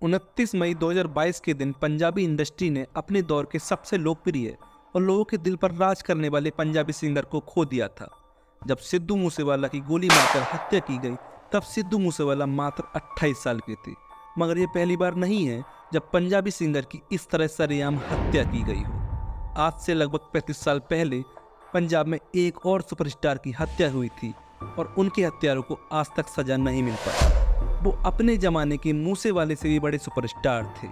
29 मई 2022 के दिन पंजाबी इंडस्ट्री ने अपने दौर के सबसे लोकप्रिय और लोगों के दिल पर राज करने वाले पंजाबी सिंगर को खो दिया था। जब सिद्धू मूसेवाला की गोली मारकर हत्या की गई तब सिद्धू मूसेवाला मात्र 28 साल के थे। मगर ये पहली बार नहीं है जब पंजाबी सिंगर की इस तरह सरेआम हत्या की गई हो। आज से लगभग 35 साल पहले पंजाब में एक और सुपरस्टार की हत्या हुई थी और उनके हत्यारों को आज तक सजा नहीं मिल पाई। वो अपने जमाने के मूसेवाले से भी बड़े सुपरस्टार थे।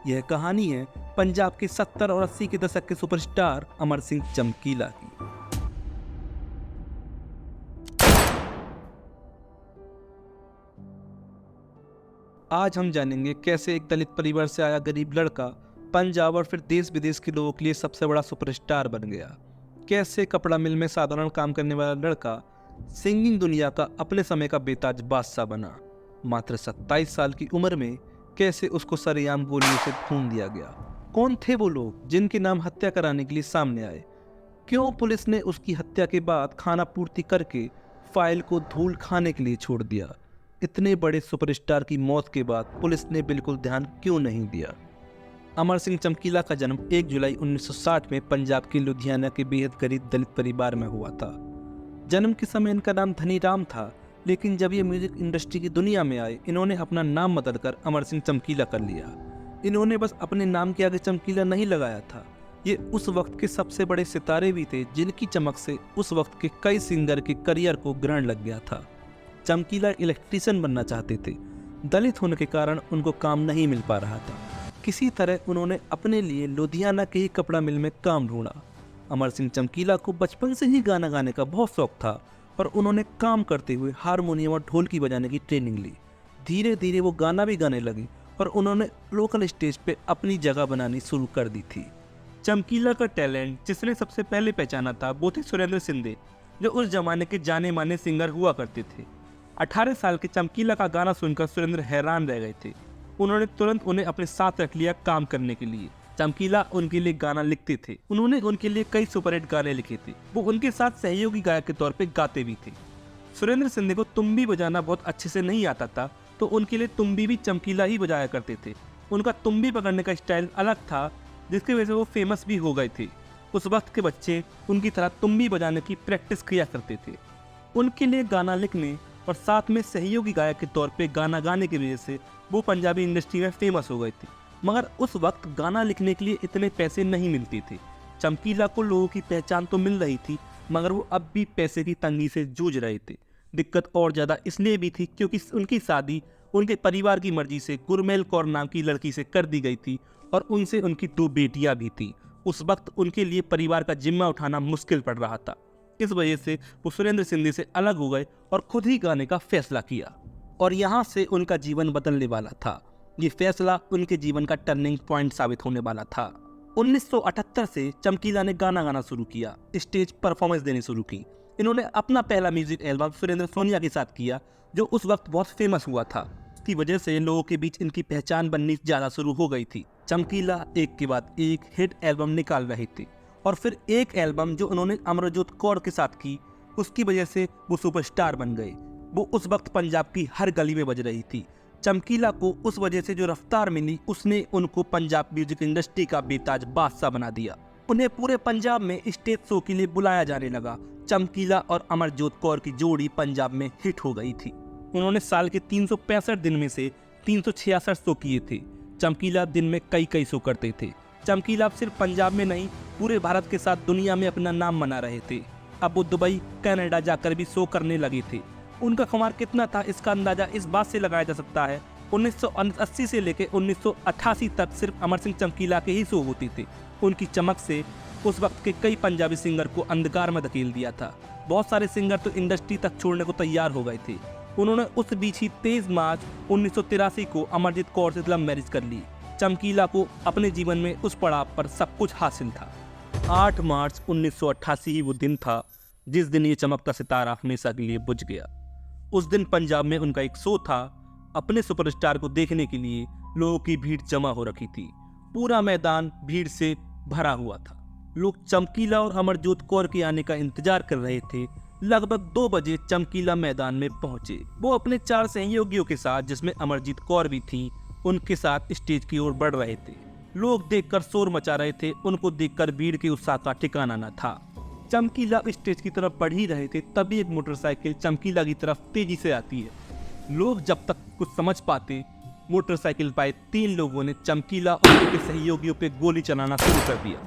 यह कहानी है पंजाब के 70 और 80 के दशक के सुपरस्टार अमर सिंह चमकीला की। आज हम जानेंगे कैसे एक दलित परिवार से आया गरीब लड़का पंजाब और फिर देश विदेश के लोगों के लिए सबसे बड़ा सुपरस्टार बन गया। कैसे कपड़ा मिल में साधारण काम करने वाला लड़का सिंगिंग दुनिया का अपने समय का बेताज बादशाह बना। मात्र 27 साल की उम्र में कैसे उसको सरेआम गोलियों से भून दिया गया। कौन थे वो लोग जिनके नाम हत्या कराने के लिए सामने आए? क्यों पुलिस ने उसकी हत्या के बाद खाना पूर्ति करके फाइल को धूल खाने के लिए छोड़ दिया? इतने बड़े सुपरस्टार की मौत के बाद पुलिस ने बिल्कुल ध्यान क्यों नहीं दिया? अमर सिंह चमकीला का जन्म 1 जुलाई 1960 में पंजाब के लुधियाना के बेहद गरीब दलित परिवार में हुआ था। जन्म के समय इनका नाम धनी राम था, लेकिन जब ये म्यूजिक इंडस्ट्री की दुनिया में आए इन्होंने अपना नाम बदलकर अमर सिंह चमकीला कर लिया। इन्होंने बस अपने नाम के आगे चमकीला नहीं लगाया था, ये उस वक्त के सबसे बड़े सितारे भी थे जिनकी चमक से उस वक्त के कई सिंगर के करियर को ग्रहण लग गया था। चमकीला इलेक्ट्रीशियन बनना चाहते थे। दलित होने के कारण उनको काम नहीं मिल पा रहा था। किसी तरह उन्होंने अपने लिए लुधियाना के ही कपड़ा मिल में काम ढूंढा। अमर सिंह चमकीला को बचपन से ही गाना गाने का बहुत शौक था और उन्होंने काम करते हुए हारमोनियम और ढोलकी बजाने की ट्रेनिंग ली। धीरे धीरे वो गाना भी गाने लगे और उन्होंने लोकल स्टेज पे अपनी जगह बनानी शुरू कर दी थी। चमकीला का टैलेंट जिसने सबसे पहले पहचाना था वो थे सुरेंद्र सिंधे, जो उस जमाने के जाने माने सिंगर हुआ करते थे। 18 साल के चमकीला का गाना सुनकर सुरेंद्र हैरान रह गए थे। उन्होंने तुरंत उन्हें अपने साथ रख लिया काम करने के लिए। चमकीला उनके लिए गाना लिखते थे। उन्होंने उनके लिए कई सुपरहिट गाने लिखे थे। वो उनके साथ सहयोगी गायक के तौर पे गाते भी थे। सुरेंद्र सिंधे को तुम्बी बजाना बहुत अच्छे से नहीं आता था, तो उनके लिए तुम्बी भी चमकीला ही बजाया करते थे। उनका तुम्बी पकड़ने का स्टाइल अलग था, जिसकी वजह से वो फेमस भी हो गए थे। उस वक्त के बच्चे उनकी तरह तुम्बी बजाने की प्रैक्टिस किया करते थे। उनके लिए गाना लिखने और साथ में सहयोगी गायक के तौर पे गाना गाने की वजह से वो पंजाबी इंडस्ट्री में फेमस हो गए थे। मगर उस वक्त गाना लिखने के लिए इतने पैसे नहीं मिलते थे। चमकीला को लोगों की पहचान तो मिल रही थी, मगर वो अब भी पैसे की तंगी से जूझ रहे थे। दिक्कत और ज़्यादा इसलिए भी थी क्योंकि उनकी शादी उनके परिवार की मर्जी से गुरमेल कौर नाम की लड़की से कर दी गई थी और उनसे उनकी 2 बेटियां भी थी। उस वक्त उनके लिए परिवार का जिम्मा उठाना मुश्किल पड़ रहा था। इस वजह से वो सुरेंद्र सिंधे से अलग हो गए और खुद ही गाने का फैसला किया और यहाँ से उनका जीवन बदलने वाला था। ये फैसला उनके जीवन का टर्निंग पॉइंट साबित होने वाला था। 1978 से चमकीला ने गाना गाना शुरू किया, स्टेज परफॉर्मेंस देनी शुरू की। इन्होंने अपना पहला म्यूजिक एल्बम सुरेंद्र सोनिया के साथ किया, जो उस वक्त बहुत फेमस हुआ था। इसकी वजह से लोगों के बीच इनकी पहचान बननी ज़्यादा शुरू हो गई थी। चमकीला एक के बाद एक हिट एल्बम निकाल रहे थे और फिर एक एल्बम जो उन्होंने अमरजोत कौर के साथ की, उसकी वजह से वो सुपरस्टार बन गए। वो उस वक्त पंजाब की हर गली में बज रही थी। चमकीला को उस वजह से जो रफ्तार मिली उसने उनको पंजाब म्यूजिक इंडस्ट्री का बेताज बादशाह बना दिया। उन्हें पूरे पंजाब में स्टेज शो के लिए बुलाया जाने लगा। चमकीला और अमरजोत कौर की जोड़ी पंजाब में हिट हो गई थी। उन्होंने साल के 365 दिन में से 366 शो किए थे। चमकीला दिन में कई शो करते थे। चमकीला सिर्फ पंजाब में नहीं पूरे भारत के साथ दुनिया में अपना नाम बना रहे थे। अब वो दुबई, कनाडा जाकर भी शो करने लगे थे। उनका खुमार कितना था इसका अंदाजा इस बात से लगाया जा सकता है, 1980 से लेकर 1988 तक सिर्फ अमर सिंह चमकीला के ही शो होते थे। उनकी चमक से उस वक्त के कई पंजाबी सिंगर को अंधकार में धकेल दिया था। बहुत सारे सिंगर तो इंडस्ट्री तक छोड़ने को तैयार हो गए थे। उन्होंने उस बीच ही 23 मार्च 1983 को अमरजीत कौर से लव मैरिज कर ली। चमकीला को अपने जीवन में उस पड़ाव पर सब कुछ हासिल था। 8 मार्च 1988 ही वो दिन था जिस दिन ये चमकता सितारा हमेशा के लिए बुझ गया। उस दिन पंजाब में उनका एक शो था। अपने सुपरस्टार को देखने के लिए लोगों की भीड़ जमा हो रखी थी। पूरा मैदान भीड़ से भरा हुआ था। लोग चमकीला और अमरजोत कौर के आने का इंतजार कर रहे थे। लगभग 2 बजे चमकीला मैदान में पहुंचे। वो अपने 4 सहयोगियों के साथ, जिसमें अमरजीत कौर भी थी, उनके साथ स्टेज की ओर बढ़ रहे थे। लोग देखकर शोर मचा रहे थे। उनको देखकर भीड़ के उत्साह का ठिकाना न था। चमकीला स्टेज की तरफ बढ़ ही रहे थे, तभी एक मोटरसाइकिल चमकीला की तरफ तेजी से आती है। लोग जब तक कुछ समझ पाते, मोटरसाइकिल पाए 3 लोगों ने चमकीला और उनके सहयोगियों पे गोली चलाना शुरू कर दिया।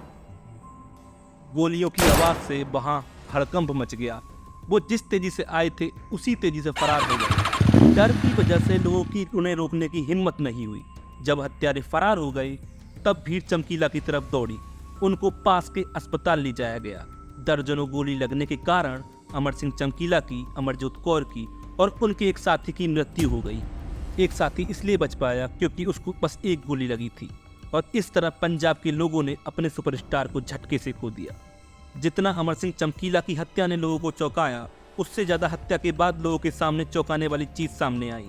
गोलियों की आवाज से वहां हड़कंप मच गया। वो जिस तेजी से आए थे उसी तेजी से फरार हो गए। डर की वजह से लोगों की उन्हें रोकने की हिम्मत नहीं हुई। जब हत्यारे फरार हो गए तब भीड़ चमकीला की तरफ दौड़ी। उनको पास के अस्पताल ले जाया गया। दर्जनों गोली लगने के कारण अमर सिंह चमकीला की, अमरजोत कौर की और उनके एक साथी की मृत्यु हो गई। एक साथी इसलिए बच पाया क्योंकि उसको बस एक गोली लगी थी। और इस तरह पंजाब के लोगों ने अपने सुपरस्टार को झटके से खो दिया। जितना अमर सिंह चमकीला की हत्या ने लोगों को चौंकाया, उससे ज़्यादा हत्या के बाद लोगों के सामने चौंकाने वाली चीज़ सामने आई।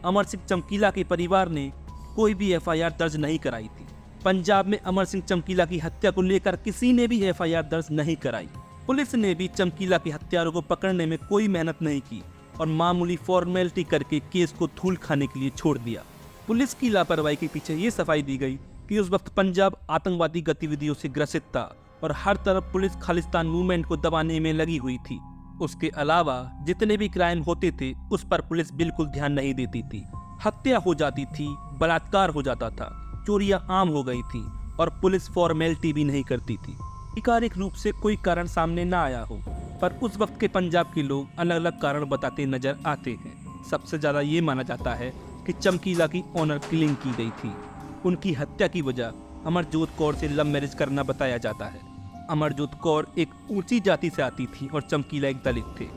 अमर सिंह चमकीला के परिवार ने कोई भी FIR दर्ज नहीं कराई थी। पंजाब में अमर सिंह चमकीला की हत्या को लेकर किसी ने भी FIR दर्ज नहीं कराई। पुलिस ने भी चमकीला के हत्यारों को पकड़ने में कोई मेहनत नहीं की और मामूली फॉर्मेलिटी करके केस को धूल खाने के लिए छोड़ दिया। पुलिस की लापरवाही के पीछे ये सफाई दी गई कि उस वक्त पंजाब आतंकवादी गतिविधियों से ग्रसित था और हर तरफ पुलिस खालिस्तान मूवमेंट को दबाने में लगी हुई थी। उसके अलावा जितने भी क्राइम होते थे उस पर पुलिस बिल्कुल ध्यान नहीं देती थी। हत्या हो जाती थी, बलात्कार हो जाता था, चोरियां आम हो गई थी और पुलिस फॉर्मेलिटी भी नहीं करती थी। आधिकारिक रूप से कोई कारण सामने ना आया हो, पर उस वक्त के पंजाब के लोग अलग अलग कारण बताते नजर आते हैं। सबसे ज्यादा ये माना जाता है कि चमकीला की ऑनर किलिंग की गई थी। उनकी हत्या की वजह अमरजोत कौर से लव मैरिज करना बताया जाता है। अमरजोत कौर एक ऊंची जाति से आती थी और चमकीला एक दलित थे।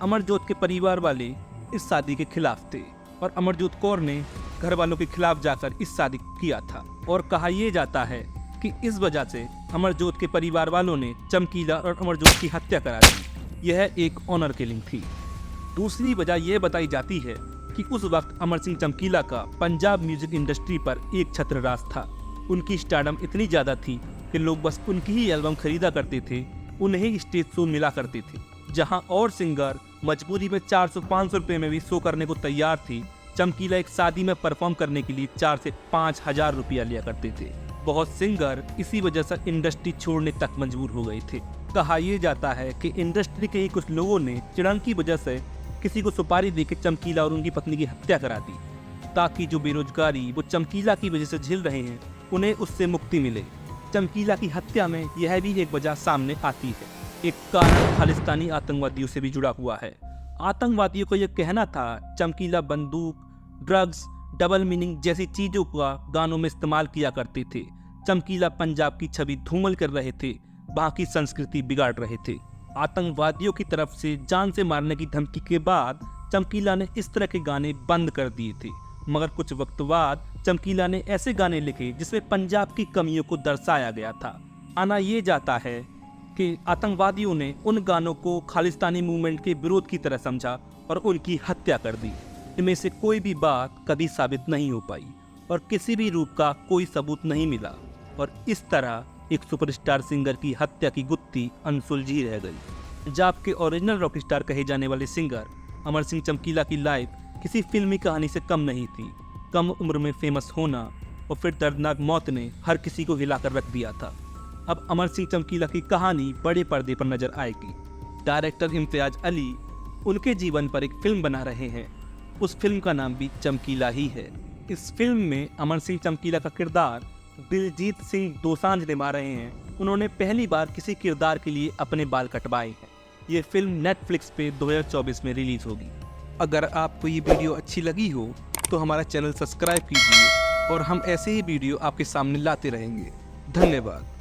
अमरजोत के परिवार वाले इस शादी के खिलाफ थे और अमरजोत कौर ने घर वालों के खिलाफ जाकर इस शादी किया था। और कहा यह जाता है कि इस वजह से अमरजोत के परिवार वालों ने चमकीला और अमरजोत की हत्या करा दी। यह एक ऑनर किलिंग थी। दूसरी वजह यह बताई जाती है कि उस वक्त अमर सिंह चमकीला का पंजाब म्यूजिक इंडस्ट्री पर एक छत्र राज था। उनकी स्टारडम इतनी ज़्यादा थी कि लोग बस उनकी ही एल्बम खरीदा करते थे, उन्हें स्टेज शो मिला करते थे। जहां और सिंगर मजबूरी में 400-500 रुपये में भी शो करने को तैयार थी, चमकीला एक शादी में परफॉर्म करने के लिए 4 से 5 हज़ार रुपया लिया करते थे। बहुत सिंगर इसी वजह से इंडस्ट्री छोड़ने तक मजबूर हो गए थे। कहा यह जाता है कि इंडस्ट्री के ही कुछ लोगों ने चिड़ंग की वजह से किसी को सुपारी देकर चमकीला और उनकी पत्नी की हत्या करा दी, ताकि जो बेरोजगारी वो चमकीला की वजह से झेल रहे हैं उन्हें उससे मुक्ति मिले। चमकीला की हत्या में यह भी एक वजह सामने आती है। एक कारण खालिस्तानी आतंकवादियों से भी जुड़ा हुआ है। आतंकवादियों को यह कहना था चमकीला बंदूक, ड्रग्स, डबल मीनिंग जैसी चीजों का गानों में इस्तेमाल किया करते थे। चमकीला पंजाब की छवि धूमल कर रहे थे, वहाँ की संस्कृति बिगाड़ रहे थे। आतंकवादियों की तरफ से जान से मारने की धमकी के बाद चमकीला ने इस तरह के गाने बंद कर दिए थे। मगर कुछ वक्त बाद चमकीला ने ऐसे गाने लिखे जिसमें पंजाब की कमियों को दर्शाया गया था। आना ये जाता है कि आतंकवादियों ने उन गानों को खालिस्तानी मूवमेंट के विरोध की तरह समझा और उनकी हत्या कर दी। इनमें से कोई भी बात कभी साबित नहीं हो पाई और किसी भी रूप का कोई सबूत नहीं मिला और इस तरह एक सुपरस्टार सिंगर की हत्या की गुत्थी अनसुलझी रह गई। पंजाब के ओरिजिनल रॉक स्टार कहे जाने वाले सिंगर अमर सिंह चमकीला की लाइफ किसी फिल्मी कहानी से कम नहीं थी। कम उम्र में फेमस होना और फिर दर्दनाक मौत ने हर किसी को हिलाकर रख दिया था। अब अमर सिंह चमकीला की कहानी बड़े पर्दे पर नजर आएगी। डायरेक्टर इम्तियाज अली उनके जीवन पर एक फिल्म बना रहे हैं। उस फिल्म का नाम भी चमकीला ही है। इस फिल्म में अमर सिंह चमकीला का किरदार दिलजीत सिंह दोसांझ निभा रहे हैं। उन्होंने पहली बार किसी किरदार के लिए अपने बाल कटवाए हैं। ये फिल्म नेटफ्लिक्स पे 2024 में रिलीज होगी। अगर आपको ये वीडियो अच्छी लगी हो तो हमारा चैनल सब्सक्राइब कीजिए और हम ऐसे ही वीडियो आपके सामने लाते रहेंगे। धन्यवाद।